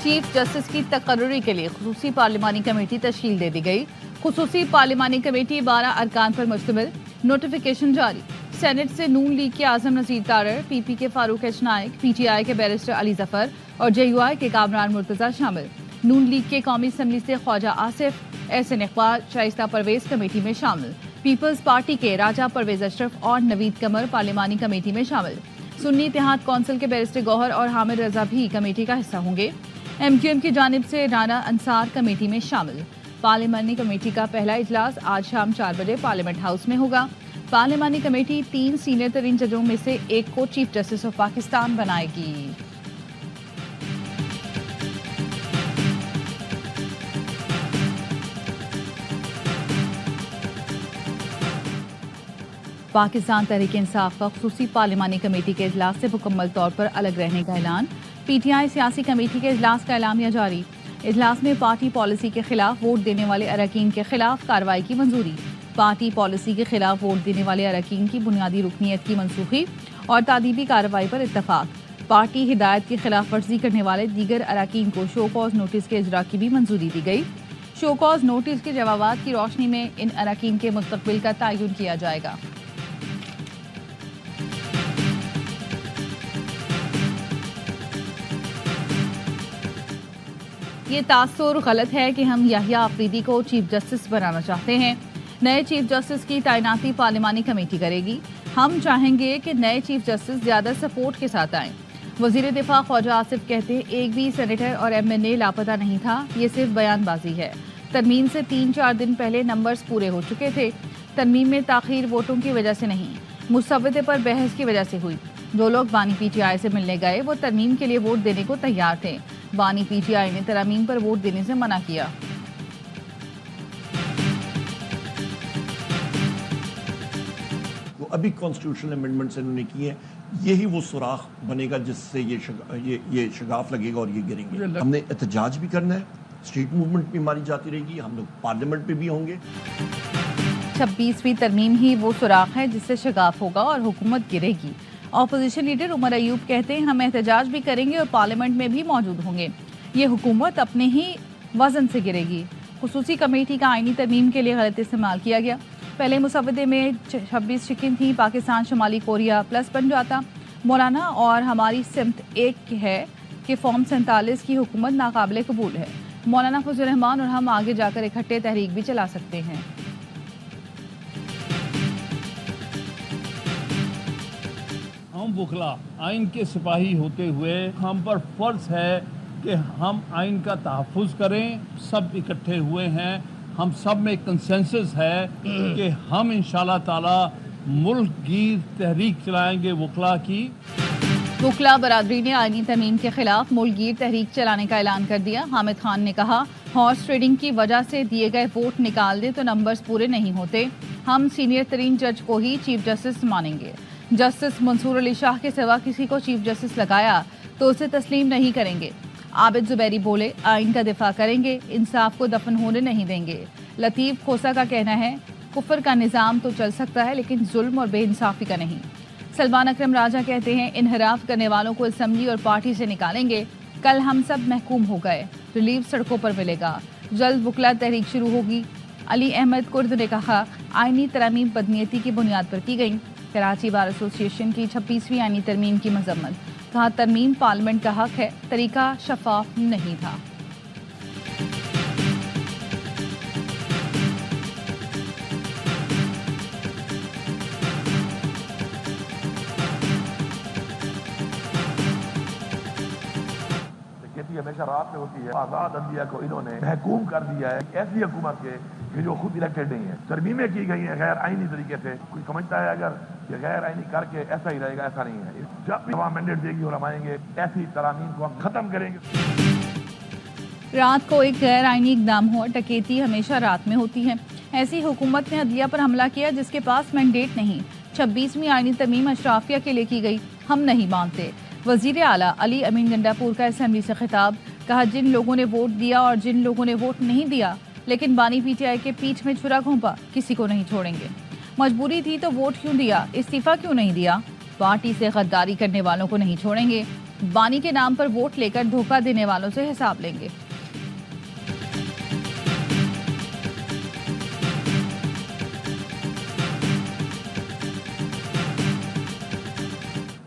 Chief justice की तकर्रुरी के लिए खुसूसी पार्लिमानी कमेटी तश्कील दे दी गई। खुसूसी पार्लिमानी कमेटी 12 अरकान पर मुश्तमिल। नोटिफिकेशन जारी। सेनेट से नून लीग के आजम नजीर तारर, पीपी के फारूक एच नाइक, पीटीआई के बैरिस्टर अली जफर और जेयूआई के कामरान मुर्तजा शामिल। नून लीग के कौमी असम्बली से ख्वाजा आसिफ, एहसन इकबाल, शाइस्ता परवेज कमेटी में शामिल। पीपल्स पार्टी के राजा परवेज अशरफ और नवीद कमर पार्लिमानी कमेटी में शामिल। सुन्नी इत्तेहाद कौंसिल के बैरिस्टर गौहर और हामिद रजा भी कमेटी का हिस्सा होंगे। एमक्यूएम की जानिब से राना अंसार कमेटी में शामिल। पार्लिमानी कमेटी का पहला इजलास आज शाम 4 बजे पार्लियामेंट हाउस में होगा। पार्लिमानी कमेटी 3 सीनियर तरीन जजों में से एक को चीफ जस्टिस ऑफ पाकिस्तान बनाएगी। पाकिस्तान तहरीक इंसाफ का खुसूसी पार्लिमानी कमेटी के इजलास से मुकम्मल तौर पर अलग रहने का ऐलान। पीटीआई सियासी कमेटी के इजलास का एलामिया जारी। इजलास में पार्टी पॉलिसी के खिलाफ वोट देने वाले अरकान के खिलाफ कार्रवाई की मंजूरी। पार्टी पॉलिसी के खिलाफ वोट देने वाले अरकान की बुनियादी रुकनीत की मनसूखी और तादीबी कार्रवाई पर इत्तफाक। पार्टी हिदायत की खिलाफ वर्जी करने वाले दीगर अरकान को शो कॉज नोटिस के इजरा की भी मंजूरी दी गई। शो कॉज नोटिस के जवाबात की रोशनी में इन अरकान के मुस्तकबिल का तयन किया जाएगा। ये तासुर गलत है कि हम याहिया अफरीदी को चीफ जस्टिस बनाना चाहते हैं। नए चीफ जस्टिस की तैनाती पार्लिमानी कमेटी करेगी। हम चाहेंगे कि नए चीफ जस्टिस ज्यादा सपोर्ट के साथ आएं। वजीर दिफा ख्वाजा आसिफ कहते हैं, एक भी सेनेटर और एमएनए लापता नहीं था, ये सिर्फ बयानबाजी है। तरमीम से 3-4 दिन पहले नंबर्स पूरे हो चुके थे। तरमीम में ताखीर वोटों की वजह से नहीं, मुसव्वदे पर बहस की वजह से हुई। जो लोग बानी पीटीआई से मिलने गए वो तरमीम के लिए वोट देने को तैयार थे। बानी पीटीआई ने तरमीम पर वोट देने से मना किया। अभी कॉन्स्टिट्यूशनल अमेंडमेंट्स इन्होंने किए हैं, यही वो सुराख बनेगा जिससे ये शगाफ लगेगा और ये गिरेंगे। हमने एहतजाज भी करना है, स्ट्रीट मूवमेंट भी मारी जाती रहेगी, हम लोग पार्लियामेंट पे भी होंगे। 26वीं तरमीम ही वो सुराख है जिससे शगाफ होगा और हुकूमत गिरेगी। ऑपोजिशन लीडर उमर अयूब कहते हैं, हम एहतजाज भी करेंगे और पार्लियामेंट में भी मौजूद होंगे। ये हुकूमत अपने ही वजन से गिरेगी। खुसूसी कमेटी का आईनी तरमीम के लिए गलत इस्तेमाल किया गया। पहले मुसव्वदे में 26 शिकिन थी, पाकिस्तान शुमाली कोरिया प्लस बन जाता। मौलाना और हमारी सिमत एक है कि फॉर्म 47 की हुकूमत नाकाबिले कबूल है। मौलाना फजल रहमान और हम आगे जाकर इकट्ठे तहरीक भी चला सकते हैं। हम बुखला आइन के सिपाही होते हुए हम पर फर्ज है कि हम आइन का तहफ़्फ़ुज़ करें। सब इकट्ठे हुए हैं, हम सब में कंसेंसस है कि हम इंशाल्लाह ताला मुल्क की तहरीक चलाएंगे वकला की। वकला बरादरी ने आईनी तरमीम के खिलाफ मुल्कगीर तहरीक चलाने का ऐलान कर दिया। हामिद खान ने कहा, हॉर्स ट्रेडिंग की वजह से दिए गए वोट निकाल दे तो नंबर्स पूरे नहीं होते। हम सीनियर तरीन जज को ही चीफ जस्टिस मानेंगे। जस्टिस मंसूर अली शाह के सिवा किसी को चीफ जस्टिस लगाया तो उसे तस्लीम नहीं करेंगे। आबिद जुबैरी बोले, आइन का दिफा करेंगे, इंसाफ को दफन होने नहीं देंगे। लतीफ़ खोसा का कहना है, कुफर का निज़ाम तो चल सकता है लेकिन जुल्म और बेइंसाफी का नहीं। सलमान अकरम राजा कहते हैं, इनहराफ करने वालों को असम्बली और पार्टी से निकालेंगे। कल हम सब महकूम हो गए, रिलीफ सड़कों पर मिलेगा। जल्द वकला तहरीक शुरू होगी। अली अहमद कुर्द ने कहा, आईनी तरमीम बदनीयती की बुनियाद पर की गई। कराची बार एसोसिएशन की 26वीं आईनी तरमीम की मजम्मत। कहा, तरमीम पार्लियामेंट का हक है, तरीका शफाफ नहीं था। खेती हमेशा रात में होती है। आजाद अंदिया को इन्होंने महकूम कर दिया है ऐसी हुकूमत के कि जो खुद इलेक्टेड नहीं है। तरमीमें की गई हैं गैर आईनी तरीके से। कोई समझता है अगर ये गैर आईनी करके ऐसा ही रहेगा, ऐसा नहीं है। जब भी हवा मैंडेट देगी और हम आएंगे, ऐसी तरामीम को हम खत्म करेंगे। रात को एक गैर आईनी इकदाम हो, डकैती हमेशा रात में होती है। ऐसी हुकूमत ने अदलिया पर हमला किया जिसके पास मैंडेट नहीं। 26वीं आईनी तरमीम अशराफिया के लिए की गई, हम नहीं मानते। वजीर आला अली अमीन गंडापुर का असेंबली से खिताब। कहा, जिन लोगों ने वोट दिया और जिन लोगों ने वोट नहीं दिया लेकिन बानी पीटीआई के पीठ में छुरा घोंपा, किसी को नहीं छोड़ेंगे। मजबूरी थी तो वोट क्यों दिया, इस्तीफा क्यों नहीं दिया। पार्टी से गद्दारी करने वालों को नहीं छोड़ेंगे। बानी के नाम पर वोट लेकर धोखा देने वालों से हिसाब लेंगे।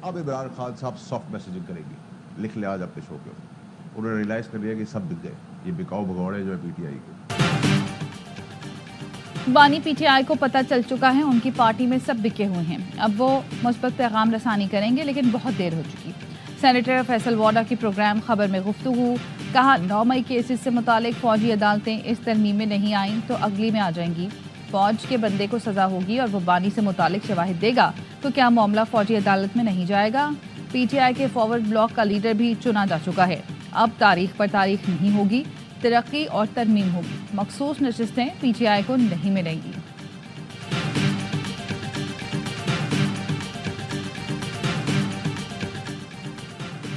अब इमरान खान साहब सॉफ्ट मैसेजिंग करेंगे, लिख ले आज अपने शो के ऊपर। उन्होंने रियलाइज कर लिया कि सब बिक गए, ये बिकाऊ भगौड़े जो है पीटीआई के। बानी पीटीआई को पता चल चुका है उनकी पार्टी में सब बिके हुए हैं। अब वो मुस्बत पैगाम रसानी करेंगे, लेकिन बहुत देर हो चुकी। सेनेटर फैसल वाडा की प्रोग्राम खबर में गुफ्तगू, कहा 9 मई केसेस से मुतालिक फौजी अदालतें इस तरमीम में नहीं आईं तो अगली में आ जाएंगी। फौज के बंदे को सजा होगी और वो बानी से मुतालिक शवाहिद देगा तो क्या मामला फौजी अदालत में नहीं जाएगा? पीटीआई के फॉरवर्ड ब्लॉक का लीडर भी चुना जा चुका है। अब तारीख पर तारीख नहीं होगी, तरक्की और तरमीम होगी। मखसूस नशिस्तें पीटीआई को नहीं मिलेंगी।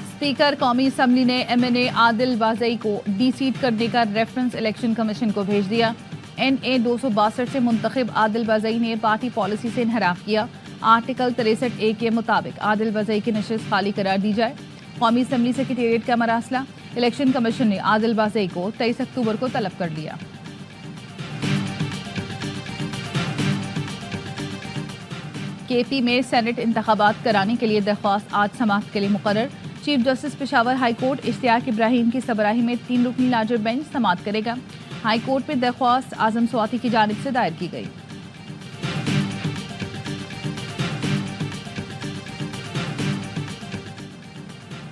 स्पीकर कौमी असम्बली ने एमएनए आदिल बाज़ई को डीसीट करने का रेफरेंस इलेक्शन कमीशन को भेज दिया। NA 262 से मुंतखब आदिल बाज़ई ने पार्टी पॉलिसी से इनहराफ किया। आर्टिकल 63A के मुताबिक आदिल बाज़ई की नशिस्त खाली करार दी जाए। कौमी असम्बली सेक्रेटेरिएट का मरासला, इलेक्शन कमीशन ने आदिल बाज़ई को 23 अक्टूबर को तलब कर लिया। KP में सेनेट इंतखाबात कराने के लिए दरख्वास्त आज समाअत के लिए मुकर्रर। Chief justice Peshawar high court Ishtiaq Ibrahim की सरबराही में 3 रुकनी लार्जर बेंच समाअत करेगा। हाई कोर्ट में दरख्वास्त आजम स्वाति की जानिब से दायर की गई।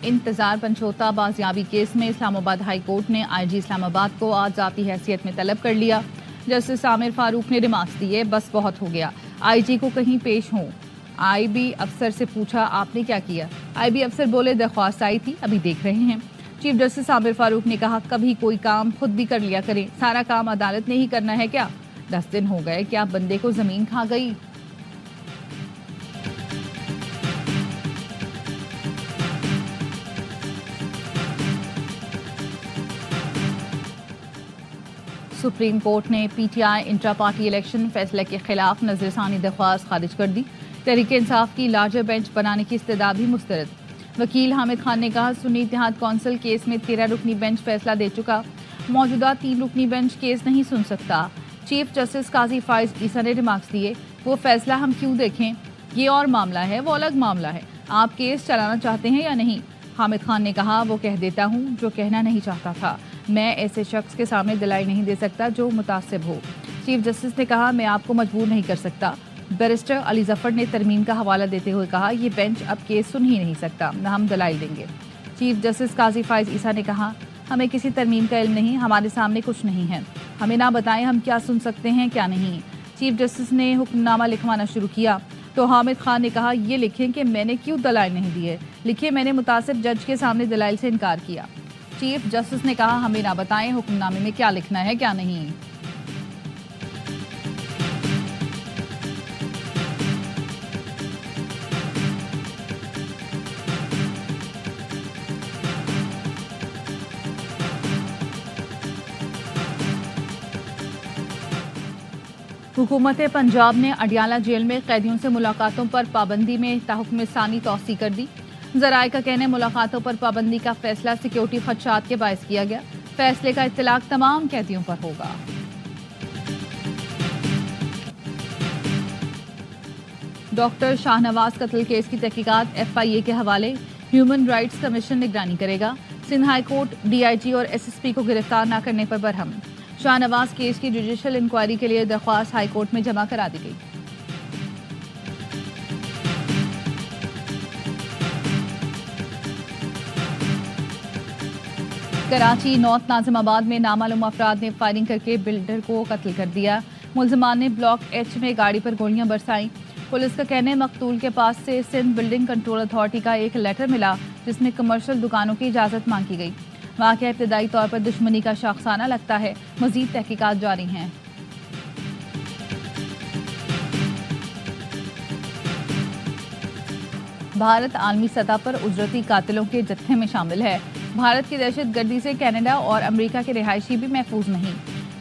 इंतजार पंचोता बाजियाबी केस में इस्लामाबाद हाई कोर्ट ने IG इस्लामाबाद को आज जाती हैसियत में तलब कर लिया। जस्टिस आमिर फारूक ने रिमार्क्स दिए, बस बहुत हो गया, IG को कहीं पेश हों। IB अफसर से पूछा आपने क्या किया? IB अफसर बोले दरख्वास्त आई थी, अभी देख रहे हैं। चीफ जस्टिस आमिर फारूक ने कहा कभी कोई काम खुद भी कर लिया करें, सारा काम अदालत ने ही करना है क्या? 10 दिन हो गए, क्या बंदे को जमीन खा गई? सुप्रीम कोर्ट ने पीटीआई इंट्रा पार्टी इलेक्शन फैसले के खिलाफ नजरसानी दरख्वास्त खारिज कर दी। तहरीक इंसाफ की लार्जर बेंच बनाने की इस्तदा भी मुस्तरद। वकील हामिद खान ने कहा सुन्नी इत्तेहाद कौंसिल केस में 13 रुकनी बेंच फैसला दे चुका, मौजूदा 3 रुकनी बेंच केस नहीं सुन सकता। चीफ जस्टिस काजी फाइज ईसा ने रिमार्क्स दिए, वो फैसला हम क्यों देखें, ये और मामला है, वो अलग मामला है, आप केस चलाना चाहते हैं या नहीं? हामिद खान ने कहा वो कह देता हूँ जो कहना नहीं चाहता था, मैं ऐसे शख्स के सामने दलाइल नहीं दे सकता जो मुतासिब हो। चीफ जस्टिस ने कहा मैं आपको मजबूर नहीं कर सकता। बैरिस्टर अली जफर ने तरमीम का हवाला देते हुए कहा ये बेंच अब केस सुन ही नहीं सकता, न हम दलाइल देंगे। चीफ जस्टिस काजी फाइज ईसा ने कहा हमें किसी तरमीम का इल्म नहीं, हमारे सामने कुछ नहीं है, हमें ना बताएं हम क्या सुन सकते हैं क्या नहीं। चीफ जस्टिस ने हुक्मनामा लिखवाना शुरू किया तो हामिद खान ने कहा ये लिखें कि मैंने क्यों दलाइल नहीं दिए, लिखे मैंने मुतासिब जज के सामने दलाइल से इनकार किया। चीफ जस्टिस ने कहा हमें ना बताएं हुक्मनामे में क्या लिखना है क्या नहीं। हुकूमत पंजाब ने अडियाला जेल में कैदियों से मुलाकातों पर पाबंदी में ताहुक्म सानी तौसी कर दी। ज़राए का कहना है मुलाकातों पर पाबंदी का फैसला सिक्योरिटी खदशात के बायस किया गया। फैसले का इत्तलाक तमाम कैदियों पर होगा। डॉक्टर शाहनवाज कत्ल केस की तहकीकात FIA के हवाले, ह्यूमन राइट्स कमीशन निगरानी करेगा। सिंध हाई कोर्ट DIG और SSP को गिरफ्तार न करने पर बरहम। शाहनवाज केस की जुडिशल इंक्वायरी के लिए दरख्वास्त हाई कोर्ट में जमा करा दी गई। कराची नॉर्थ नाजिमाबाद में नामालूम अफराद ने फायरिंग करके बिल्डर को कत्ल कर दिया। मुलजमान ने ब्लॉक H में गाड़ी पर गोलियां बरसाईं। पुलिस का कहना है मकतूल के पास से सिंध बिल्डिंग कंट्रोल अथॉरिटी का एक लेटर मिला जिसमें कमर्शियल दुकानों की इजाज़त मांगी गई। वाक़या इब्तदाई तौर पर दुश्मनी का शाखसाना लगता है, मज़ीद तहकीकात जारी हैं। भारत आलमी सतह पर उजरती कातिलों के जत्थे में शामिल है। भारत की दहशत गर्दी से कनाडा और अमेरिका के रिहायशी भी महफूज नहीं।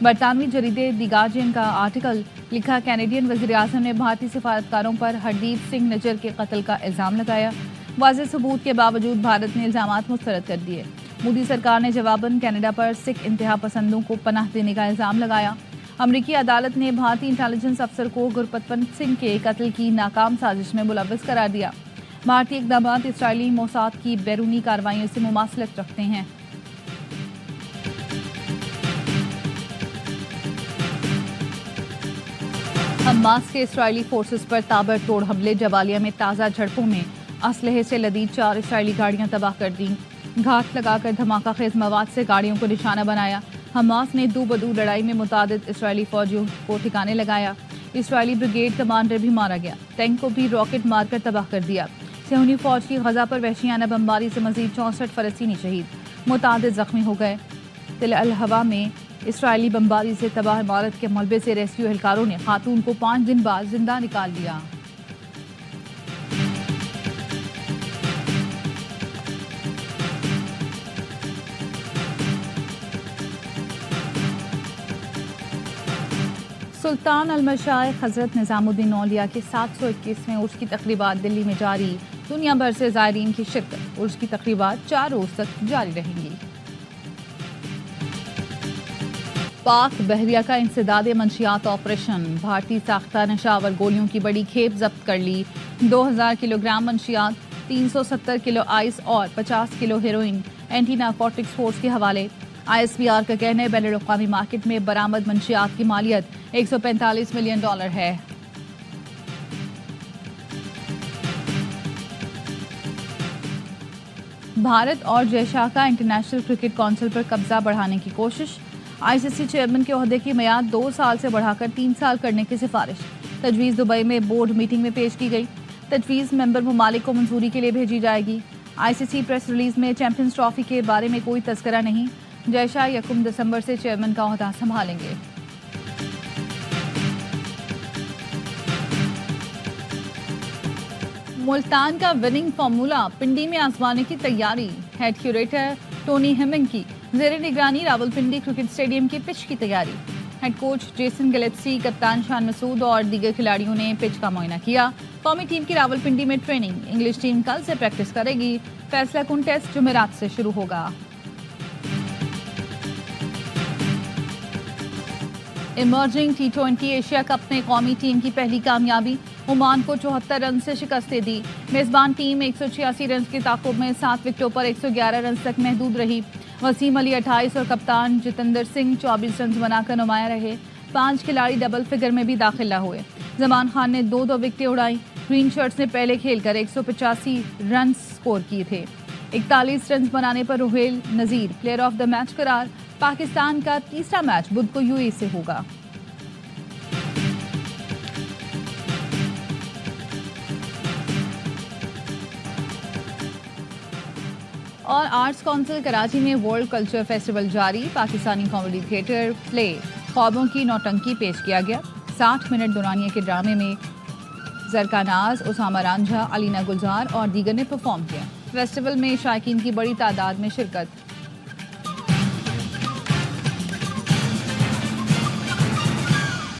बरतानवी जरीदे द गार्जियन का आर्टिकल लिखा, कैनेडियन वज़ीर-ए-आज़म ने भारतीय सिफारतकारों पर हरदीप सिंह निज्जर के कत्ल का इल्ज़ाम लगाया। वाज़ेह सबूत के बावजूद भारत ने इल्ज़ामात मुस्तरद कर दिए। मोदी सरकार ने जवाबन कनाडा पर सिख इंतहा पसंदों को पनाह देने का इल्ज़ाम लगाया। अमरीकी अदालत ने भारतीय इंटेलिजेंस अफसर को गुरपतवंत सिंह के कत्ल की नाकाम साजिश में मुलव्वस करार दिया। भारतीय इक़दामात इसराइली मोसाद की बैरूनी कार्रवाइयों से मुमासलत रखते हैं। हमास के इसराइली फोर्सेस पर ताबड़तोड़ हमले, जवालिया में ताज़ा झड़पों में असलहे से लदी 4 इसराइली गाड़ियां तबाह कर दी। घात लगाकर धमाका खेज मवाद से गाड़ियों को निशाना बनाया। हमास ने दो बदू लड़ाई में मुतादिद इसराइली फौजियों को ठिकाने लगाया। इसराइली ब्रिगेड कमांडर भी मारा गया। टैंक को भी रॉकेट मारकर तबाह कर दिया। सहूनी फौज की गजा पर वहशियाना बमबारी से मजीद 64 फलस्तीनी शहीद, मुतादिद जख्मी हो गए। तिल अल हवा में इसराइली बमबारी से तबाह इमारत के मलबे से रेस्क्यू एहलकारों ने खातून को 5 दिन बाद जिंदा निकाल लिया। सुल्तान अल-मशाइख हज़रत निज़ामुद्दीन औलिया के 721वें उर्स की तकरीबात दिल्ली में जारी। दुनिया भर से ज़ायरीन की शिरकत। उर्स की तकरीबात 4 रोज़ तक जारी रहेंगी। पाक बहरिया का इंसदाद मंशियात ऑपरेशन, भारतीय साख्ता नशावर गोलियों की बड़ी खेप जब्त कर ली। 2000 किलोग्राम मंशियात, 370 किलो आइस और 50 kilo heroin anti narcotics force के हवाले। ISPR का कहना है बैनुल अक़वामी मार्केट में बरामद मंशियात की मालियत $145 मिलियन है। भारत और जयशाह का इंटरनेशनल क्रिकेट काउंसिल पर कब्जा बढ़ाने की कोशिश। ICC चेयरमैन के ओहदे की मियाद 2 साल से बढ़ाकर 3 साल करने की सिफारिश। तजवीज़ दुबई में बोर्ड मीटिंग में पेश की गई। तजवीज़ मेंबर ममालिक को मंजूरी के लिए भेजी जाएगी। ICC प्रेस रिलीज में चैंपियंस ट्रॉफी के बारे में कोई तस्करा नहीं। जयशाह 1 दिसंबर से चेयरमैन का ओहदा संभालेंगे। मुल्तान का विनिंग फार्मूला पिंडी में आजमाने की तैयारी। हेड क्यूरेटर टोनी हेमिंग की ज़ेरे निगरानी रावलपिंडी क्रिकेट स्टेडियम की पिच की तैयारी। हेड कोच जेसन गिलेप्सी, कप्तान शान मसूद और दीगर खिलाड़ियों ने पिच का मुआयना किया। कौमी टीम की रावलपिंडी में ट्रेनिंग। इंग्लिश टीम कल से प्रैक्टिस करेगी। फैसला कुन टेस्ट जुमेरात से शुरू होगा। इमर्जिंग T20 एशिया कप में कौमी टीम की पहली कामयाबी। ओमान को 74 रन से शिकस्त दे दी। मेजबान टीम 186 रन के ताकुब में 7 विकेटों पर 111 रन तक महदूद रही। वसीम अली 28 और कप्तान जितेंद्र सिंह 24 रन बनाकर नुमाया रहे। 5 खिलाड़ी डबल फिगर में भी दाखिला हुए। जमान खान ने 2 विकेटें उड़ाई। ग्रीन शर्ट्स ने पहले खेलकर 185 रन स्कोर किए थे। 41 रन बनाने पर रुहेल नजीर प्लेयर ऑफ द मैच करार। पाकिस्तान का तीसरा मैच बुध को UAE से होगा। और आर्ट्स काउंसिल कराची में वर्ल्ड कल्चर फेस्टिवल जारी। पाकिस्तानी कॉमेडी थिएटर प्ले ख्वाबों की नौटंकी पेश किया गया। 60 मिनट दुरानिया के ड्रामे में जरका नाज, उसामा रांझा, अलीना गुलजार और दीगर ने परफॉर्म किया। फेस्टिवल में शायकीन की बड़ी तादाद में शिरकत।